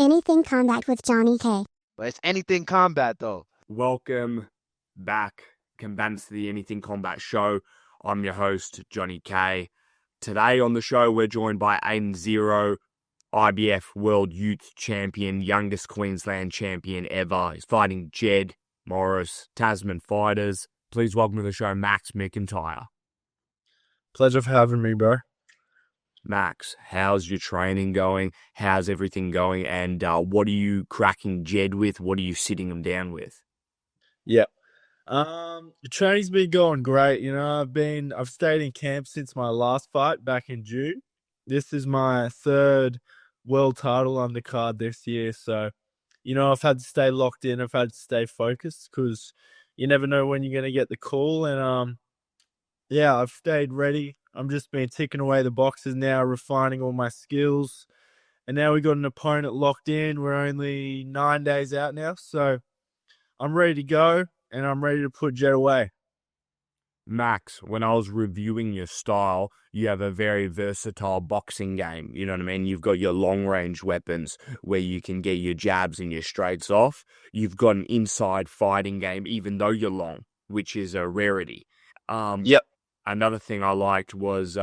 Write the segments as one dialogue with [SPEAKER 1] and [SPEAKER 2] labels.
[SPEAKER 1] Anything Combat with Johnny K.
[SPEAKER 2] But it's anything combat, though.
[SPEAKER 3] Welcome back, combatants, to the Anything Combat Show. I'm your host, Johnny K. Today on the show, we're joined by Aiden Zero, IBF World Youth Champion, youngest Queensland champion ever. He's fighting Jed Morris, Tasman fighters. Please welcome to the show, Max McIntyre.
[SPEAKER 4] Pleasure for having me, bro.
[SPEAKER 3] Max, how's your training going? How's everything going? And what are you cracking Jed with? What are you sitting him down with?
[SPEAKER 4] Yeah. The training's been going great. You know, I've stayed in camp since my last fight back in June. This is my third world title undercard this year. So, you know, I've had to stay locked in. I've had to stay focused because you never know when you're going to get the call. And, yeah, I've stayed ready. I'm just been ticking away the boxes now, refining all my skills. And now we got an opponent locked in. We're only 9 days out now. So I'm ready to go, and I'm ready to put Jed away.
[SPEAKER 3] Max, when I was reviewing your style, you have a very versatile boxing game. You know what I mean? You've got your long-range weapons where you can get your jabs and your straights off. You've got an inside fighting game, even though you're long, which is a rarity.
[SPEAKER 4] Yep.
[SPEAKER 3] Another thing I liked was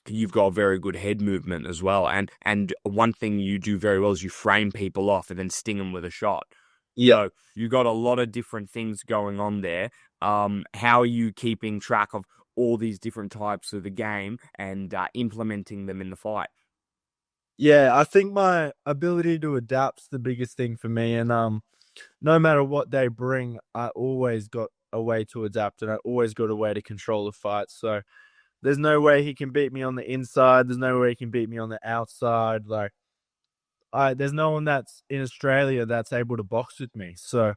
[SPEAKER 3] you've got very good head movement as well. And one thing you do very well is you frame people off and then sting them with a shot.
[SPEAKER 4] Yeah.
[SPEAKER 3] So you got a lot of different things going on there. How are you keeping track of all these different types of the game and implementing them in the fight?
[SPEAKER 4] Yeah, I think my ability to adapt's the biggest thing for me. And no matter what they bring, I always got a way to adapt, and I always got a way to control the fight. So there's no way he can beat me on the inside. There's no way he can beat me on the outside. There's no one that's in Australia that's able to box with me. So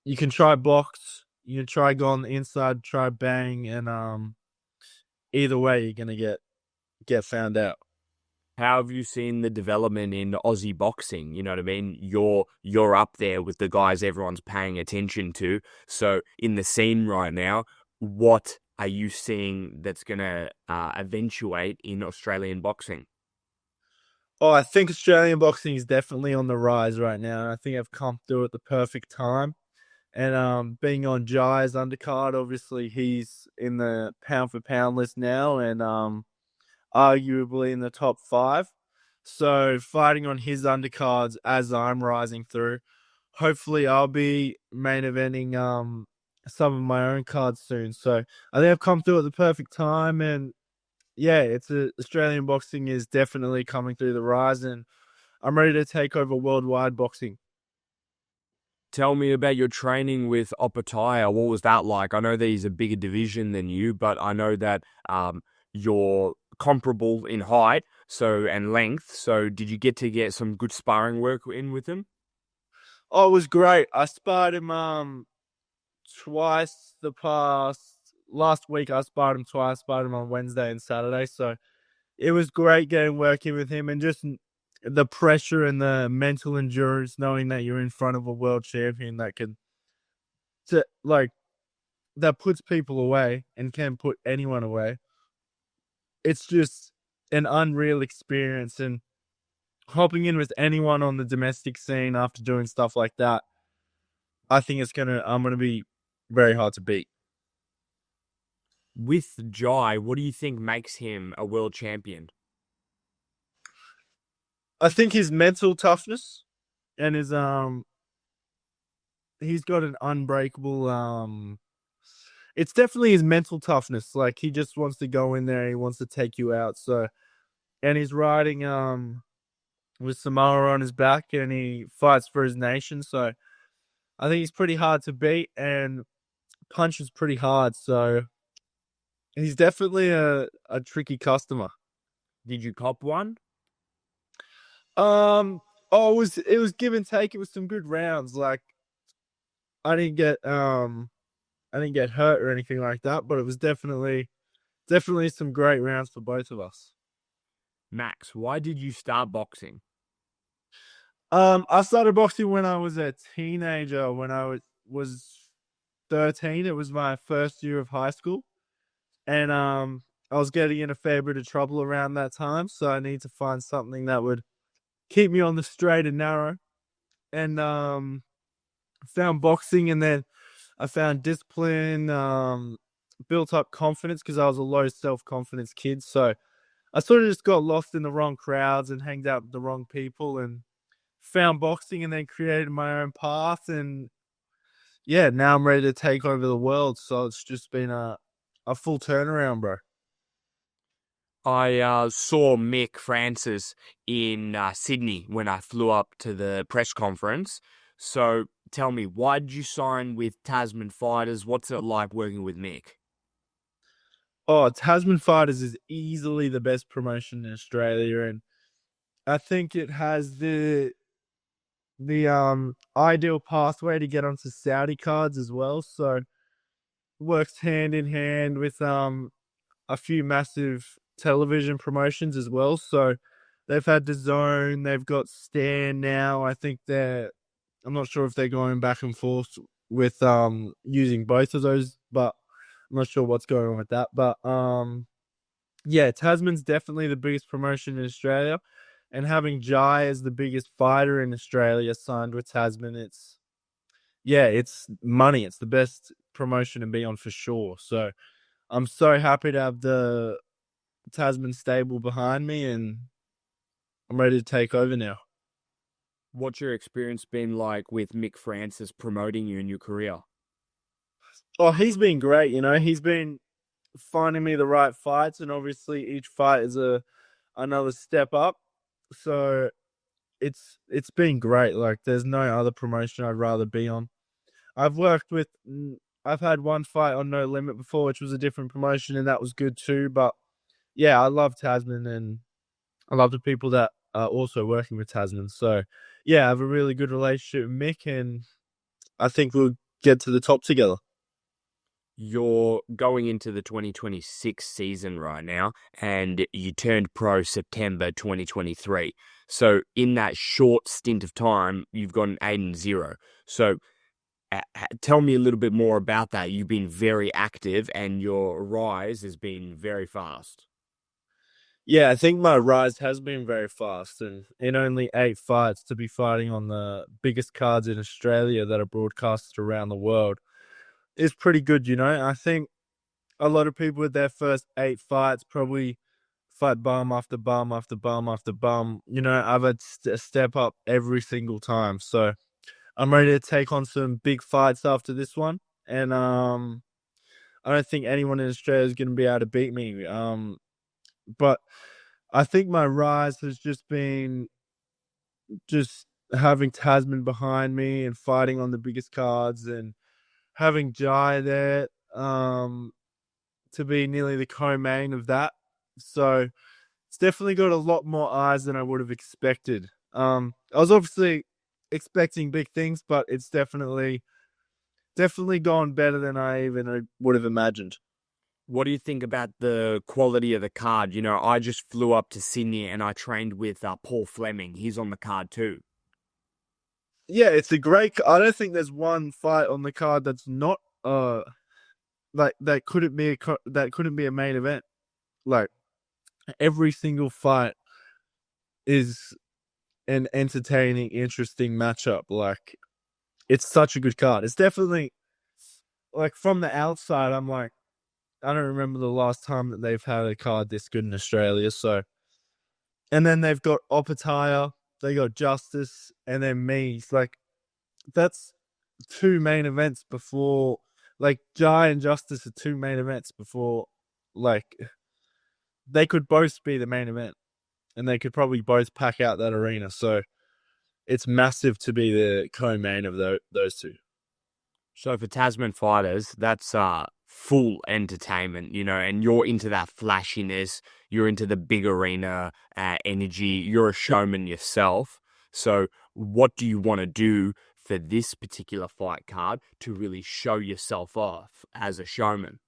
[SPEAKER 4] you can try box, you can try go on the inside, try bang, and either way you're gonna get found out.
[SPEAKER 3] How have you seen the development in Aussie boxing? You know what I mean? You're up there with the guys everyone's paying attention to. So in the scene right now, what are you seeing that's going to eventuate in Australian boxing?
[SPEAKER 4] Oh, I think Australian boxing is definitely on the rise right now. I think I've come through at the perfect time. And being on Jai's undercard, obviously he's in the pound for pound list now, and arguably in the top 5. So fighting on his undercards as I'm rising through. Hopefully I'll be main eventing some of my own cards soon. So I think I've come through at the perfect time, and yeah, Australian boxing is definitely coming through the rise, and I'm ready to take over worldwide boxing.
[SPEAKER 3] Tell me about your training with McIntyre. What was that like? I know that he's a bigger division than you, but I know that you're comparable in height and length. So did you get some good sparring work in with him?
[SPEAKER 4] Oh, it was great. I sparred him twice last week. I sparred him twice. Sparred him on Wednesday and Saturday. So it was great getting working with him, and just the pressure and the mental endurance, knowing that you're in front of a world champion that puts people away and can put anyone away. It's just an unreal experience, and hopping in with anyone on the domestic scene after doing stuff like that, I think I'm gonna be very hard to beat.
[SPEAKER 3] With Jai, what do you think makes him a world champion?
[SPEAKER 4] I think his mental toughness and his he's got an unbreakable it's definitely his mental toughness. Like, he just wants to go in there, he wants to take you out. So, and he's riding with Samoa on his back, and he fights for his nation. So I think he's pretty hard to beat, and punches pretty hard. So he's definitely a tricky customer.
[SPEAKER 3] Did you cop one?
[SPEAKER 4] It was give and take. It was some good rounds. Like, I didn't get hurt or anything like that, but it was definitely some great rounds for both of us.
[SPEAKER 3] Max, why did you start boxing?
[SPEAKER 4] I started boxing when I was a teenager. When I was 13, it was my first year of high school, and I was getting in a fair bit of trouble around that time. So I needed to find something that would keep me on the straight and narrow. And found boxing, and then I found discipline, built up confidence because I was a low self-confidence kid. So I sort of just got lost in the wrong crowds and hanged out with the wrong people, and found boxing, and then created my own path. And yeah, now I'm ready to take over the world. So it's just been a full turnaround, bro.
[SPEAKER 3] I saw Mick Francis in Sydney when I flew up to the press conference. So tell me, why did you sign with Tasman Fighters? What's it like working with Mick?
[SPEAKER 4] Oh, Tasman Fighters is easily the best promotion in Australia, and I think it has the ideal pathway to get onto Saudi cards as well. So it works hand in hand with a few massive television promotions as well. So they've had DAZN, they've got Stan now. I think I'm not sure if they're going back and forth with using both of those, but I'm not sure what's going on with that. But yeah, Tasman's definitely the biggest promotion in Australia. And having Jai as the biggest fighter in Australia signed with Tasman, it's money. It's the best promotion to be on for sure. So I'm so happy to have the Tasman stable behind me, and I'm ready to take over now.
[SPEAKER 3] What's your experience been like with Mick Francis promoting you in your career?
[SPEAKER 4] Oh, he's been great. He's been finding me the right fights, and obviously each fight is another step up. So it's been great. Like, there's no other promotion I'd rather be on. I've had one fight on No Limit before, which was a different promotion, and that was good too. But yeah, I love Tasman, and I love the people that are also working with Tasman. So yeah, I have a really good relationship with Mick, and I think we'll get to the top together.
[SPEAKER 3] You're going into the 2026 season right now, and you turned pro September 2023. So in that short stint of time, you've gone 8-0. So tell me a little bit more about that. You've been very active, and your rise has been very fast.
[SPEAKER 4] Yeah, I think my rise has been very fast, and in only 8 fights to be fighting on the biggest cards in Australia that are broadcasted around the world is pretty good. I think a lot of people with their first 8 fights probably fight bum after bum after bum after bum. I've had a step up every single time. So I'm ready to take on some big fights after this one. And I don't think anyone in Australia is going to be able to beat me. But I think my rise has just been just having Tasman behind me and fighting on the biggest cards, and having Jai there to be nearly the co-main of that. So it's definitely got a lot more eyes than I would have expected. I was obviously expecting big things, but it's definitely gone better than I even would have imagined.
[SPEAKER 3] What do you think about the quality of the card? I just flew up to Sydney and I trained with Paul Fleming. He's on the card too.
[SPEAKER 4] Yeah, it's a great. I don't think there's one fight on the card that's not like that couldn't be a main event. Like, every single fight is an entertaining, interesting matchup. Like, it's such a good card. It's definitely, like, from the outside, I'm like, I don't remember the last time that they've had a card this good in Australia. So, and then they've got Opataya, they got Justice, and then me. It's like, that's 2 main events before, like, Jai and Justice are 2 main events before, like, they could both be the main event, and they could probably both pack out that arena. So it's massive to be the co-main of those 2.
[SPEAKER 3] So for Tasman fighters, that's full entertainment, and you're into that flashiness, you're into the big arena energy, you're a showman yourself. So what do you want to do for this particular fight card to really show yourself off as a showman?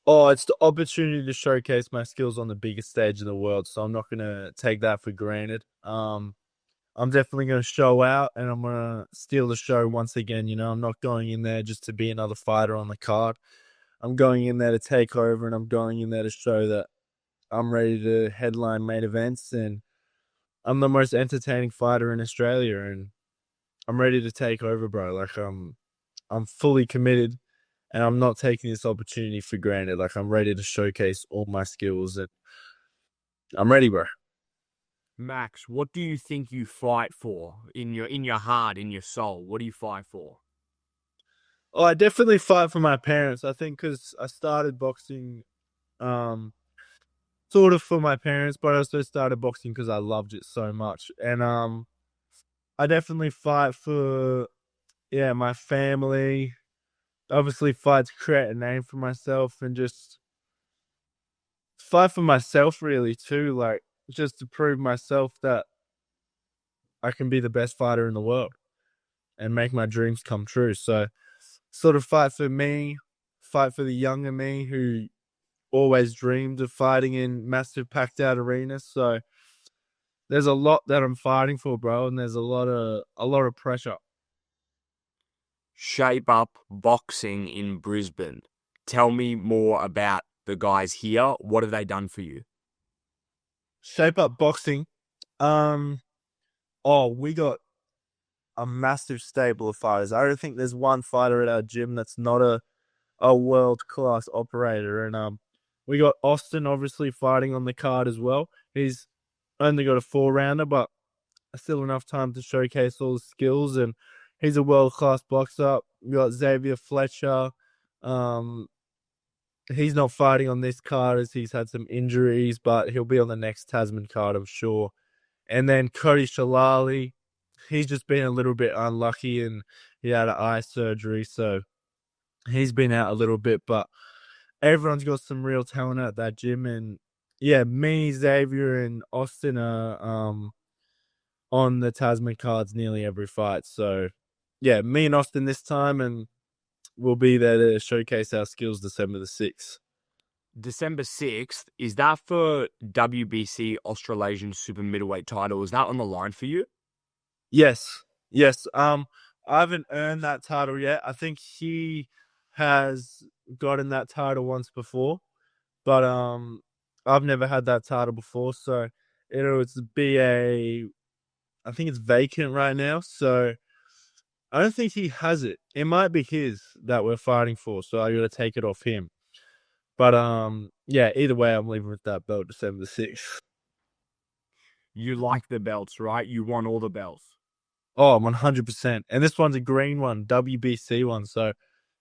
[SPEAKER 4] Oh, it's the opportunity to showcase my skills on the biggest stage in the world, so I'm not going to take that for granted. I'm definitely going to show out, and I'm going to steal the show once again. I'm not going in there just to be another fighter on the card. I'm going in there to take over, and I'm going in there to show that I'm ready to headline main events, and I'm the most entertaining fighter in Australia, and I'm ready to take over, bro. Like I'm fully committed, and I'm not taking this opportunity for granted. Like I'm ready to showcase all my skills, and I'm ready, bro.
[SPEAKER 3] Max, what do you think you fight for in your heart, in your soul? What do you fight for?
[SPEAKER 4] Oh, I definitely fight for my parents. I think because I started boxing, um, sort of for my parents, but I also started boxing because I loved it so much. And I definitely fight for my family. Obviously, fight to create a name for myself and just fight for myself, really too. Like just to prove myself that I can be the best fighter in the world and make my dreams come true. So, sort of fight for me, fight for the younger me who always dreamed of fighting in massive packed out arenas. So there's a lot that I'm fighting for, bro, and there's a lot of pressure.
[SPEAKER 3] Shape Up Boxing in Brisbane. Tell me more about the guys here. What have they done for you?
[SPEAKER 4] Shape Up Boxing. We got a massive stable of fighters. I don't think there's one fighter at our gym that's not a world class operator. And we got Austin obviously fighting on the card as well. He's only got a 4-rounder, but still enough time to showcase all his skills, and he's a world class boxer. We got Xavier Fletcher. He's not fighting on this card as he's had some injuries, but he'll be on the next Tasman card, I'm sure. And then Cody Shalali, he's just been a little bit unlucky and he had an eye surgery, so he's been out a little bit, but everyone's got some real talent at that gym. And yeah, me, Xavier, and Austin are on the Tasman cards nearly every fight. So yeah, me and Austin this time, and we'll be there to showcase our skills December the 6th.
[SPEAKER 3] December 6th, is that for WBC Australasian Super Middleweight title? Is that on the line for you?
[SPEAKER 4] Yes. I haven't earned that title yet. I think he has gotten that title once before, but I've never had that title before, so it'll be I think it's vacant right now, so I don't think he has it. It might be his that we're fighting for, so I gotta take it off him. But yeah, either way, I'm leaving with that belt December 6th.
[SPEAKER 3] You like the belts, right? You want all the belts.
[SPEAKER 4] Oh, 100%. And this one's a green one, WBC one, so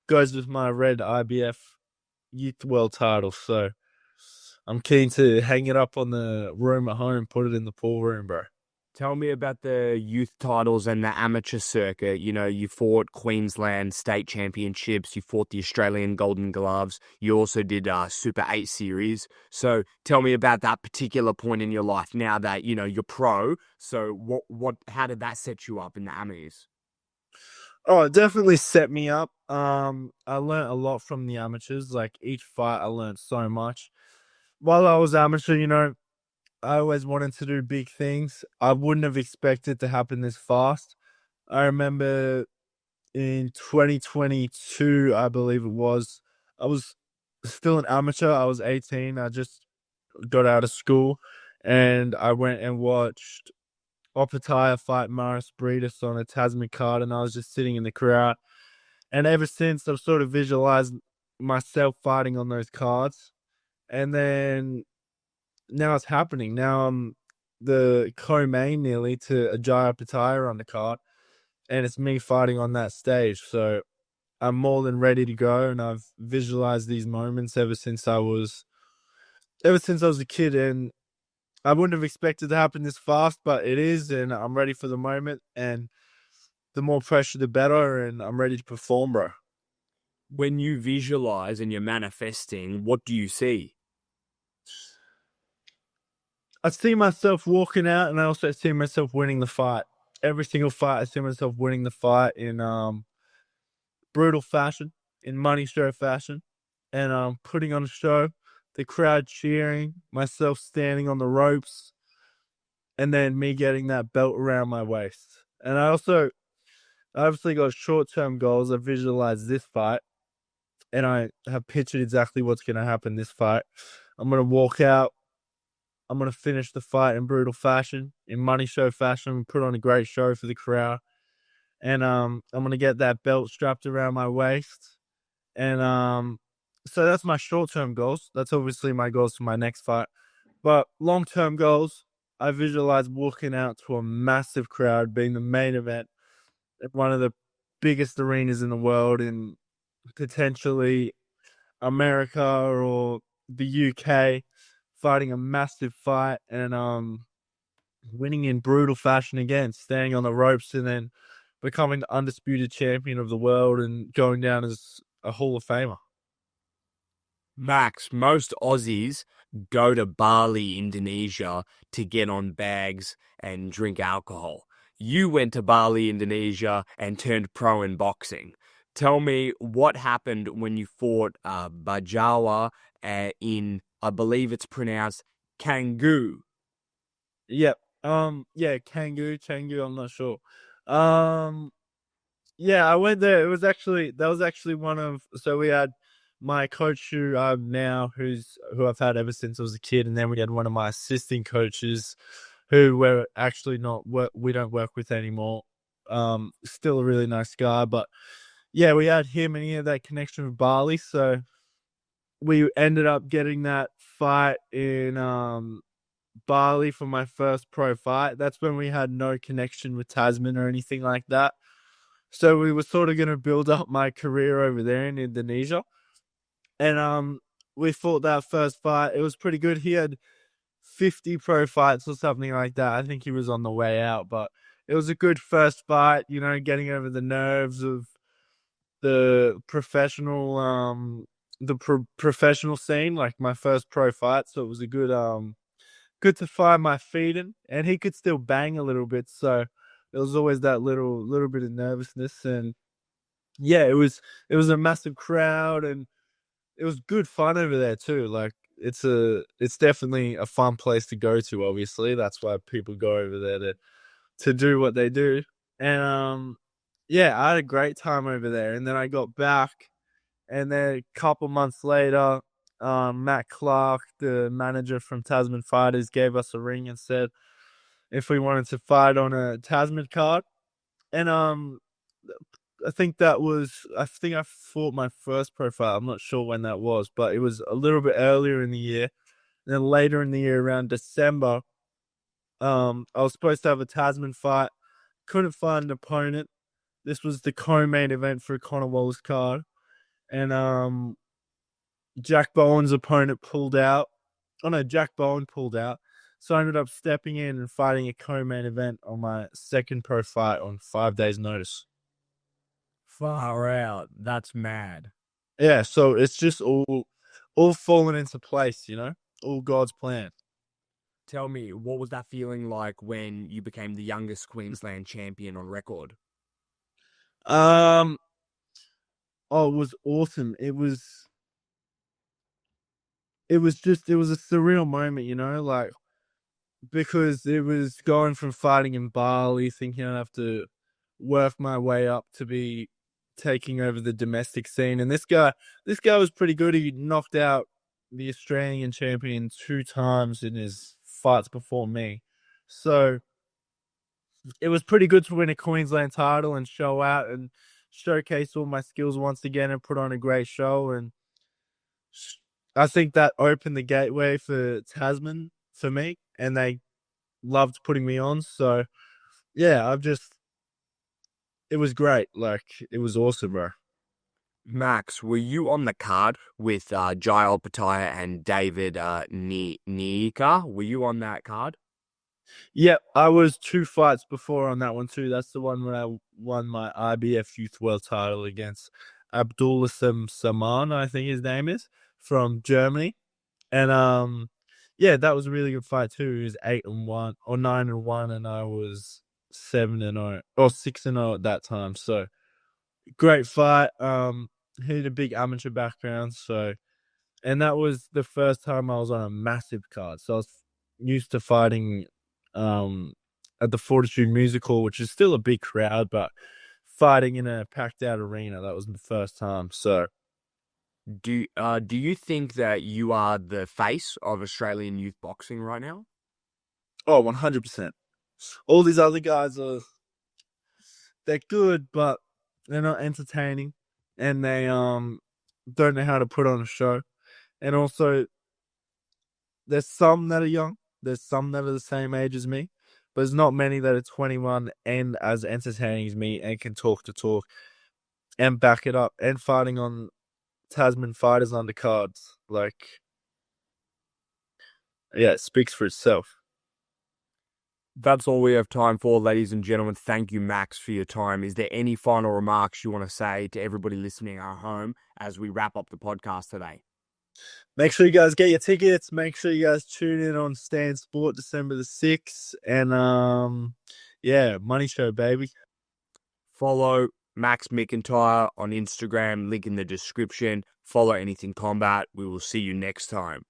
[SPEAKER 4] goes with my red IBF Youth World title. So I'm keen to hang it up on the room at home, put it in the pool room, bro.
[SPEAKER 3] Tell me about the youth titles and the amateur circuit. You know, you fought Queensland state championships. You fought the Australian Golden Gloves. You also did Super 8 series. So tell me about that particular point in your life now that, you know, you're pro. So how did that set you up in the amateurs?
[SPEAKER 4] Oh, it definitely set me up. I learned a lot from the amateurs. Like each fight, I learned so much. While I was amateur, you know, I always wanted to do big things. I wouldn't have expected to happen this fast. I remember in 2022, I believe it was, I was still an amateur. I was 18. I just got out of school and I went and watched McIntyre fight Maris Breedis on a Tasman card, and I was just sitting in the crowd. And ever since, I've sort of visualized myself fighting on those cards. And then now it's happening. Now I'm the co-main nearly to Ajay Pataya on the card, and it's me fighting on that stage. So I'm more than ready to go, and I've visualized these moments ever since I was a kid, and I wouldn't have expected to happen this fast, but it is, and I'm ready for the moment. And the more pressure, the better, and I'm ready to perform, bro.
[SPEAKER 3] When you visualize and you're manifesting, what do you see?
[SPEAKER 4] I see myself walking out, and I also see myself winning the fight. Every single fight, I see myself winning the fight in brutal fashion, in money show fashion, and putting on a show, the crowd cheering, myself standing on the ropes, and then me getting that belt around my waist. And I obviously got short-term goals. I visualized this fight, and I have pictured exactly what's going to happen this fight. I'm going to walk out. I'm going to finish the fight in brutal fashion, in money show fashion, put on a great show for the crowd. And I'm going to get that belt strapped around my waist. And so that's my short-term goals. That's obviously my goals for my next fight. But long-term goals, I visualize walking out to a massive crowd, being the main event at one of the biggest arenas in the world, in potentially America or the UK, fighting a massive fight and winning in brutal fashion again, staying on the ropes and then becoming the undisputed champion of the world and going down as a Hall of Famer.
[SPEAKER 3] Max, most Aussies go to Bali, Indonesia to get on bags and drink alcohol. You went to Bali, Indonesia and turned pro in boxing. Tell me what happened when you fought Bajawa in, I believe it's pronounced Canggu.
[SPEAKER 4] Yep. Yeah, Canggu, I'm not sure. Yeah, I went there. That was actually so we had my coach who I'm now, who I've had ever since I was a kid, and then we had one of my assistant coaches who we're actually we don't work with anymore. Still a really nice guy, but yeah, we had him and he had that connection with Bali, so we ended up getting that fight in Bali for my first pro fight. That's when we had no connection with Tasman or anything like that. So we were sort of going to build up my career over there in Indonesia. And we fought that first fight. It was pretty good. He had 50 pro fights or something like that. I think he was on the way out, but it was a good first fight, getting over the nerves of the professional scene, like my first pro fight. So it was a good to find my feet in, and he could still bang a little bit, so there was always that little bit of nervousness. And yeah, it was a massive crowd, and it was good fun over there too. Like it's definitely a fun place to go to. Obviously, that's why people go over there to do what they do. And yeah, I had a great time over there. And then I got back, and then a couple months later, Matt Clark, the manager from Tasman Fighters, gave us a ring and said if we wanted to fight on a Tasman card. And I think I fought my first pro fight. I'm not sure when that was, but it was a little bit earlier in the year. And then later in the year, around December, I was supposed to have a Tasman fight. Couldn't find an opponent. This was the co-main event for Conor Waller's card. And Jack Bowen's opponent pulled out. Oh no, Jack Bowen pulled out. So I ended up stepping in and fighting a co-main event on my second pro fight on 5 days' notice.
[SPEAKER 3] Far out. That's mad.
[SPEAKER 4] Yeah, so it's just all fallen into place, all God's plan.
[SPEAKER 3] Tell me, what was that feeling like when you became the youngest Queensland champion on record?
[SPEAKER 4] Oh, it was awesome. It was a surreal moment, like, because it was going from fighting in Bali, thinking I'd have to work my way up to be taking over the domestic scene. And this guy was pretty good. He knocked out the Australian champion 2 times in his fights before me. So it was pretty good to win a Queensland title and show out and showcase all my skills once again and put on a great show. And I think that opened the gateway for Tasman for me, and they loved putting me on. So yeah, it was great. Like, it was awesome, bro.
[SPEAKER 3] Max, were you on the card with Jael Pattaya and David Niika? Were you on that card?
[SPEAKER 4] Yep, I was 2 fights before on that one too. That's the one where I won my IBF Youth World title against Abdullah Saman, I think his name is, from Germany. And yeah, that was a really good fight too. He was 8-1 or 9-1, and I was 7-0 or 6-0 at that time. So great fight. He had a big amateur background, and that was the first time I was on a massive card. So I was used to fighting at the Fortitude Music Hall, which is still a big crowd, but fighting in a packed out arena, that was the first time. So
[SPEAKER 3] Do you think that you are the face of Australian youth boxing right now?
[SPEAKER 4] Oh, 100%. All these other guys they're good, but they're not entertaining, and they don't know how to put on a show. And also, there's some that are young, there's some that are the same age as me, but there's not many that are 21 and as entertaining as me and can talk the talk and back it up and fighting on Tasman fighters undercards. Like, yeah, it speaks for itself.
[SPEAKER 3] That's all we have time for, ladies and gentlemen. Thank you, Max, for your time. Is there any final remarks you want to say to everybody listening at home as we wrap up the podcast today?
[SPEAKER 4] Make sure you guys get your tickets. Make sure you guys tune in on Stand Sport December the 6th. And yeah, money show, baby.
[SPEAKER 3] Follow Max McIntyre on Instagram, link in the description. Follow Anything Combat. We will see you next time.